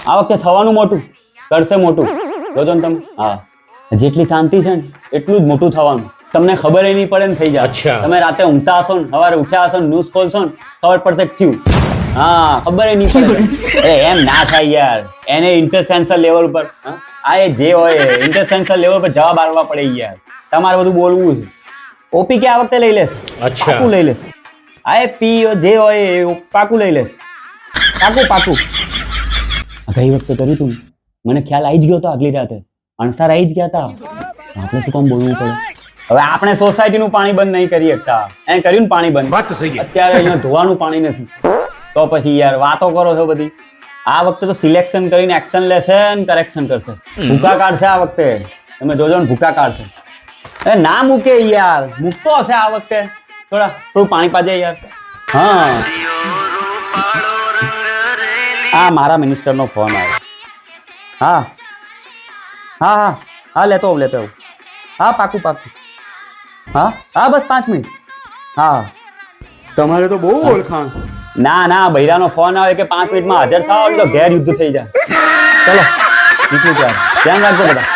આ વખતે થવાનું મોટું, કરશે મોટું. જોજો ને તમે. હા, જેટલી શાંતિ છે ને એટલું જ મોટું થવાનું. તમને ખબર નહીં પડે ને થઈ જાય. તમે રાતે ઊંઘતા હશો ને સવારે ઉઠ્યા હશો ને ન્યૂઝ ખોલશો ને ખબર પડશે કે થયું. હા, ખબર નહીં પડે. એમ ના થાય યાર. એને ઇન્ટરસેન્સર લેવલ પર આ એ જે હોય ઇન્ટરસેન્સર લેવલ પર જવાબ આપવા પડે યાર. તમારે બધું બોલવું છે. ઓપી કે આ વખતે લઈ લેશે. પાકું લઈ લે. આ એ પી જે હોય એ પાકું લઈ લેશે. પાકું. ગઈ વખતે કર્યું તું મને ખ્યાલ આવી જ ગયો હતો. આગલી રાતે અણસાર આવી જ ગયા હતા. આપણે શું કામ બોલવું પડે? હવે આપણે સોસાયટીનું પાણી બંધ નહીં કરી શકતા. એને કર્યું ને પાણી બંધ. અત્યારે અહીંયા ધોવાનું પાણી નથી. તો પછી યાર વાતો કરો છો બધી. આ વખતે તો સિલેક્શન કરીને એક્શન લેશે ને કરેક્શન કરશે. ભૂકા કાઢશે આ વખતે. તમે જોજો ને ભૂકા કાઢશે. ના મૂકે યાર. મૂકતો હશે આ વખતે. થોડું પાણી પાજે યાર. હા, મારા મિનિસ્ટરનો ફોન આવ્યો. હા, લેતો આવું. હા, પાકું. હા, બસ 5 મિનિટ. હા, તમારે તો બહુ ઓળખાણ. ના, બૈરાનો ફોન આવે કે 5 મિનિટમાં હાજર થાવ તો ઘેર યુદ્ધ થઈ જાય. ચલો નીકળી જાય. ધ્યાન રાખજો બધા.